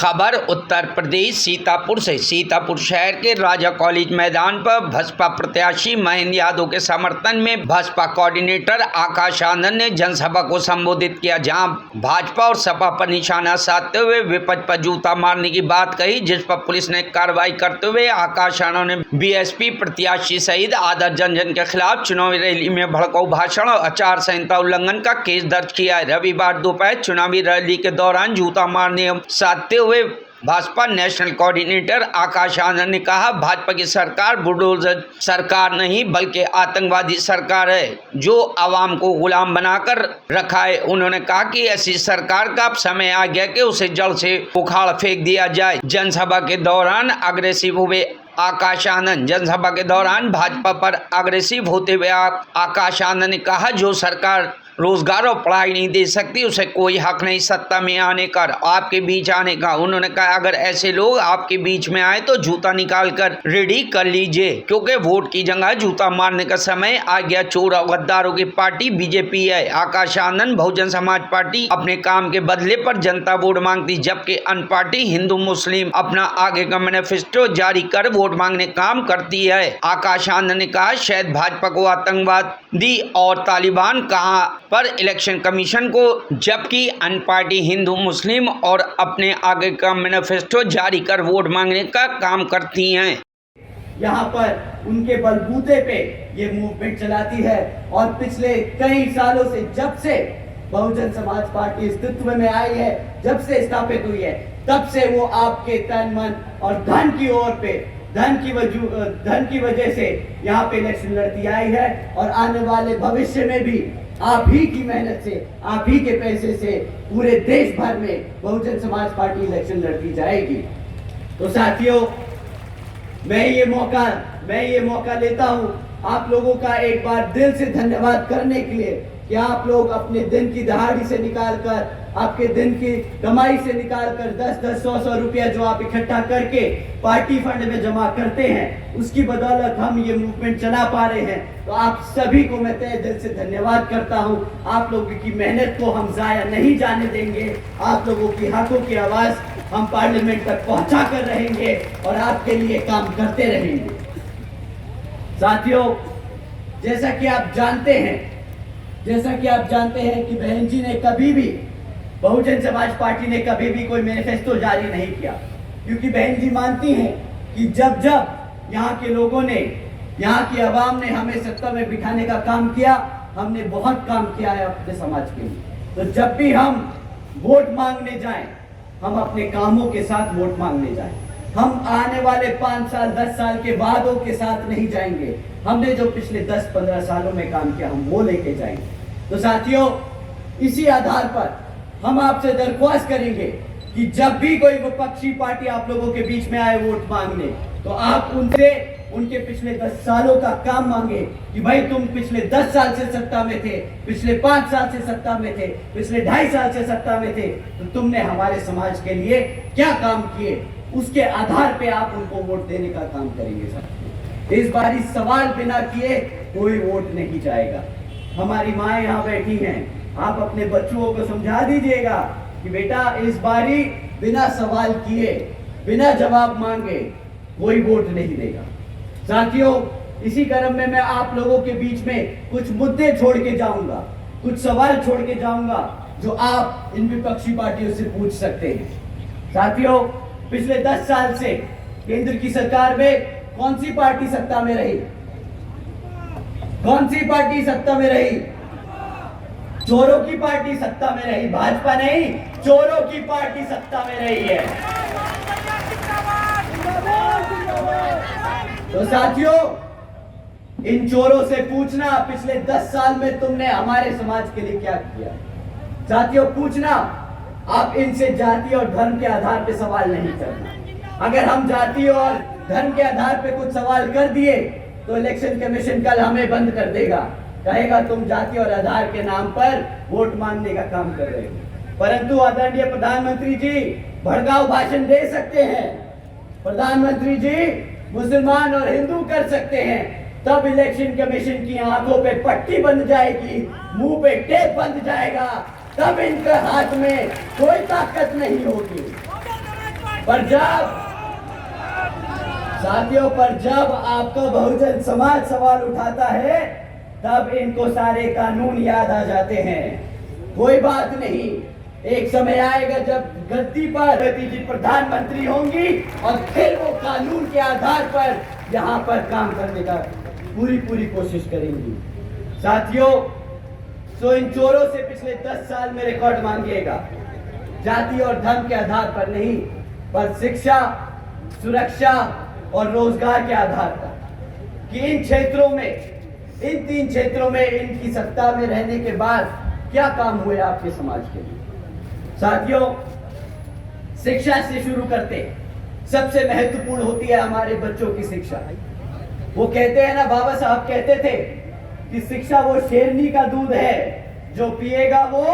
खबर उत्तर प्रदेश सीतापुर से। सीतापुर शहर के राजा कॉलेज मैदान पर भाजपा प्रत्याशी महेंद्र यादव के समर्थन में भाजपा कोऑर्डिनेटर आकाश आनंद ने जनसभा को संबोधित किया, जहां भाजपा और सपा पर निशाना साधते हुए विपक्ष पर जूता मारने की बात कही, जिस पर पुलिस ने कार्रवाई करते हुए आकाश आनंद ने बीएसपी प्रत्याशी सहित आदर्श जन के खिलाफ चुनावी रैली में भड़काऊ भाषण और आचार संहिता उल्लंघन का केस दर्ज किया है। रविवार दोपहर चुनावी रैली के दौरान जूता मारने साधते हुए भाजपा नेशनल कोऑर्डिनेटर आकाश आनंद ने कहा, भाजपा की सरकार बुलडोजर सरकार नहीं बल्कि आतंकवादी सरकार है जो आवाम को गुलाम बनाकर रखा है। उन्होंने कहा कि ऐसी सरकार का अब समय आ गया कि उसे जड़ से उखाड़ फेंक दिया जाए। जनसभा के दौरान अग्रेसिव हुए आकाश आनंद जनसभा के दौरान भाजपा पर अग्रेसिव होते हुए आकाश आनंद ने कहा, जो सरकार रोजगार और पढ़ाई नहीं दे सकती उसे कोई हक नहीं सत्ता में आने का, आपके बीच आने का। उन्होंने कहा, अगर ऐसे लोग आपके बीच में आए तो जूता निकाल कर रेडी कर लीजिए, क्योंकि वोट की जगह जूता मारने का समय आ गया। चोर और गद्दारों की पार्टी बीजेपी है। आकाश आनंद बहुजन समाज पार्टी अपने काम के बदले पर जनता वोट मांगती, जबकि अन्य पार्टी हिंदू मुस्लिम अपना आगे का मैनिफेस्टो जारी कर वोट मांगने काम करती है। आकाश आनंद ने कहा, शायद भाजपा को आतंकवादी और तालिबान कहा पर इलेक्शन कमीशन को, जबकि अन्य पार्टी हिंदू मुस्लिम और अपने आगे का मैनिफेस्टो जारी कर वोट मांगने का काम करती हैं। यहाँ पर उनके बलबूते पे ये मूवमेंट चलाती है और पिछले कई सालों से, जब से बहुजन समाज पार्टी अस्तित्व में आई है, जब से स्थापित हुई है, तब से वो आपके तन मन और धन की ओर पे धन की वजह से यहाँ पे इलेक्शन लड़ती आई है और आने वाले भविष्य में भी आप ही की मेहनत से, आप ही के पैसे से पूरे देश भर में बहुजन समाज पार्टी इलेक्शन लड़ती जाएगी। तो साथियों, मैं ये मौका लेता हूँ आप लोगों का एक बार दिल से धन्यवाद करने के लिए कि आप लोग अपने दिन की दहाड़ी से निकालकर, आपके दिन की कमाई से निकालकर 10-10, 100-100 रुपया जो आप इकट्ठा करके पार्टी फंड में जमा करते हैं, उसकी बदौलत हम ये मूवमेंट चला पा रहे हैं। तो आप सभी को मैं तहे दिल से धन्यवाद करता हूँ। आप लोगों की मेहनत को हम जाया नहीं जाने देंगे। आप लोगों की हकों की आवाज हम पार्लियामेंट तक पहुंचा कर रहेंगे और आपके लिए काम करते रहेंगे। साथियों, जैसा कि आप जानते हैं कि बहन जी ने कभी भी, बहुजन समाज पार्टी ने कभी भी कोई मैनिफेस्टो जारी नहीं किया, क्योंकि बहन जी मानती हैं कि जब यहाँ के लोगों ने, यहाँ की आवाम ने हमें सत्ता में बिठाने का काम किया, हमने बहुत काम किया है अपने समाज के लिए। तो जब भी हम वोट मांगने जाएं, हम अपने कामों के साथ वोट मांगने जाएं। हम आने वाले 5 साल 10 साल के वादों के साथ नहीं जाएंगे। हमने जो पिछले 10-15 सालों में काम किया हम वो लेके जाएंगे। तो साथियों, इसी आधार पर हम आपसे दरख्वास्त करेंगे कि जब भी कोई विपक्षी पार्टी आप लोगों के बीच में आए वोट मांगने, तो आप उनसे उनके पिछले 10 सालों का काम मांगे कि भाई तुम पिछले 10 साल से सत्ता में थे, पिछले 5 साल से सत्ता में थे, पिछले 2.5 साल से सत्ता में थे, तो तुमने हमारे समाज के लिए क्या काम किए, उसके आधार पे आप उनको वोट देने का काम करेंगे। सर, इस बार इस सवाल बिना किए कोई वोट नहीं जाएगा। हमारी माएँ यहाँ बैठी हैं, आप अपने बच्चों को समझा दीजिएगा कि बेटा इस बारी बिना सवाल किए, बिना जवाब मांगे कोई वोट नहीं देगा। साथियों, इसी क्रम में मैं आप लोगों के बीच में कुछ मुद्दे छोड़ के जाऊंगा, कुछ सवाल छोड़ के जाऊंगा जो आप इन विपक्षी पार्टियों से पूछ सकते हैं। साथियों, पिछले 10 साल से केंद्र की सरकार में कौन सी पार्टी सत्ता में रही? कौन सी पार्टी सत्ता में रही? चोरों की पार्टी सत्ता में रही, भाजपा नहीं, चोरों की पार्टी सत्ता में रही है। तो साथियों, इन चोरों से पूछना पिछले 10 साल में तुमने हमारे समाज के लिए क्या किया। साथियों, पूछना, आप इनसे जाति और धर्म के आधार पे सवाल नहीं करना। अगर हम जाति और धर्म के आधार पे कुछ सवाल कर दिए तो इलेक्शन कमीशन कल हमें बंद कर देगा, कहेगा तुम जाति और आधार के नाम पर वोट मांगने का काम कर रहे हो। परंतु आदरणीय प्रधानमंत्री जी भड़काऊ भाषण दे सकते हैं, प्रधानमंत्री जी मुसलमान और हिंदू कर सकते हैं, तब इलेक्शन कमीशन की आंखों पे पट्टी बंध जाएगी, मुंह पे टेप बंध जाएगा, तब इनके हाथ में कोई ताकत नहीं होगी। पर जब आपका बहुजन समाज सवाल उठाता है तब इनको सारे कानून याद आ जाते हैं। कोई बात नहीं, एक समय आएगा जब गद्दी पर मोदी जी प्रधानमंत्री होंगी और फिर वो कानून के आधार पर यहाँ पर काम करने का पूरी कोशिश करेंगी। साथियों, तो इन चोरों से पिछले 10 साल में रिकॉर्ड मांगिएगा, जाति और धर्म के आधार पर नहीं, पर शिक्षा, सुरक्षा और रोजगार के आधार पर, कि इन क्षेत्रों में, इन 3 क्षेत्रों में इनकी सत्ता में रहने के बाद क्या काम हुए आपके समाज के लिए। साथियों, शिक्षा से शुरू करते, सबसे महत्वपूर्ण होती है हमारे बच्चों की शिक्षा। वो कहते हैं ना, बाबा साहब कहते थे कि शिक्षा वो शेरनी का दूध है, जो पिएगा वो,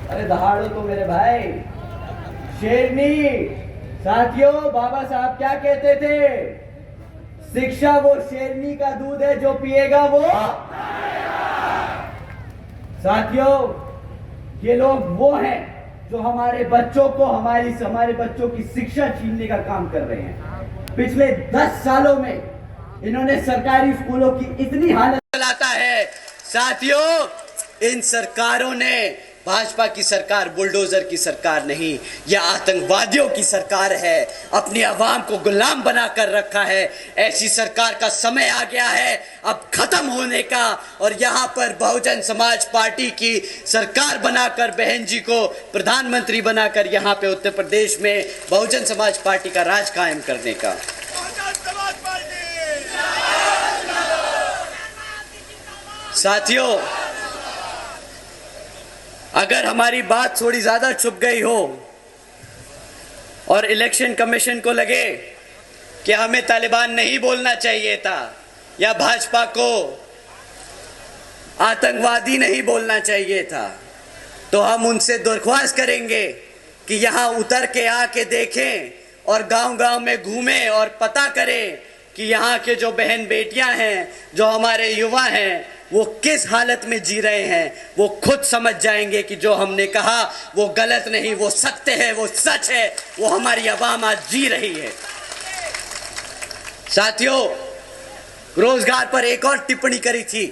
अरे दहाड़ो तो मेरे भाई, शेरनी। साथियों, बाबा साहब क्या कहते थे? शिक्षा वो शेरनी का दूध है, जो पिएगा वो। साथियों, ये लोग वो हैं जो हमारे बच्चों को, हमारे बच्चों की शिक्षा छीनने का काम कर रहे हैं। पिछले 10 सालों में इन्होंने सरकारी स्कूलों की इतनी हालत चलाता है। साथियों, इन सरकारों ने, भाजपा की सरकार बुलडोजर की सरकार नहीं, यह आतंकवादियों की सरकार है, अपनी आवाम को गुलाम बनाकर रखा है। ऐसी सरकार का समय आ गया है अब खत्म होने का, और यहाँ पर बहुजन समाज पार्टी की सरकार बनाकर, बहन जी को प्रधानमंत्री बनाकर यहाँ पे उत्तर प्रदेश में बहुजन समाज पार्टी का राज कायम करने का। साथियों, अगर हमारी बात थोड़ी ज्यादा छुप गई हो और इलेक्शन कमीशन को लगे कि हमें तालिबान नहीं बोलना चाहिए था या भाजपा को आतंकवादी नहीं बोलना चाहिए था, तो हम उनसे दरख्वास्त करेंगे कि यहाँ उतर के आके देखें और गांव-गांव में घूमें और पता करें कि यहाँ के जो बहन बेटियां हैं, जो हमारे युवा हैं, वो किस हालत में जी रहे हैं। वो खुद समझ जाएंगे कि जो हमने कहा वो गलत नहीं, वो सत्य है, वो सच है, वो हमारी आवाम आज जी रही है। साथियों, रोजगार पर एक और टिप्पणी करी थी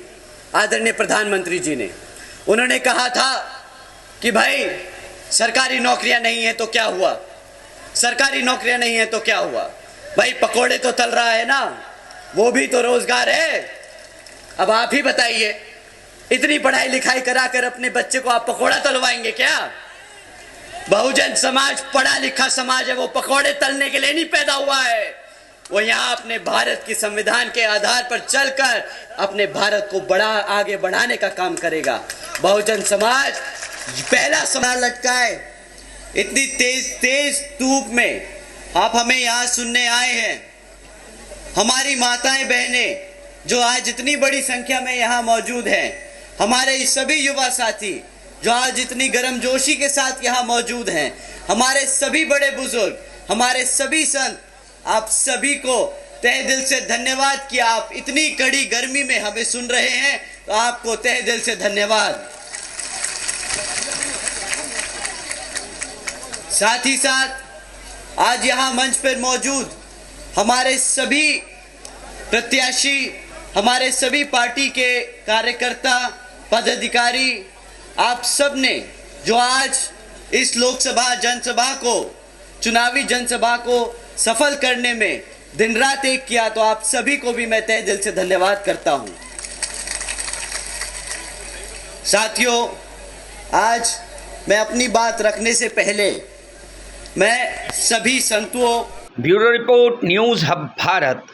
आदरणीय प्रधानमंत्री जी ने। उन्होंने कहा था कि भाई सरकारी नौकरियां नहीं है तो क्या हुआ, सरकारी नौकरियां नहीं है तो क्या हुआ, भाई पकोड़े तो तल रहा है ना, वो भी तो रोजगार है। अब आप ही बताइए, इतनी पढ़ाई लिखाई कराकर अपने बच्चे को आप पकोड़ा तलवाएंगे क्या? बहुजन समाज पढ़ा लिखा समाज है, वो पकोड़े तलने के लिए नहीं पैदा हुआ है। वो यहाँ अपने भारत की संविधान के आधार पर चलकर अपने भारत को आगे बढ़ाने का काम करेगा। बहुजन समाज पहला समाज लटकाए, इतनी तेज धूप में आप हमें यहाँ सुनने आए हैं। हमारी माताएं बहनें जो आज इतनी बड़ी संख्या में यहाँ मौजूद हैं, हमारे सभी युवा साथी जो आज इतनी गर्मजोशी के साथ यहाँ मौजूद हैं, हमारे सभी बड़े बुजुर्ग, हमारे सभी संत, आप सभी को तहे दिल से धन्यवाद कि आप इतनी कड़ी गर्मी में हमें सुन रहे हैं, तो आपको तहे दिल से धन्यवाद। साथ ही साथ आज यहाँ मंच पर मौजूद हमारे सभी प्रत्याशी, हमारे सभी पार्टी के कार्यकर्ता, पदाधिकारी, आप सब ने जो आज इस लोकसभा जनसभा को, चुनावी जनसभा को सफल करने में दिन रात एक किया, तो आप सभी को भी मैं तहे दिल से धन्यवाद करता हूं। साथियों, आज मैं अपनी बात रखने से पहले मैं सभी संतों, bureau report, news hub Bharat.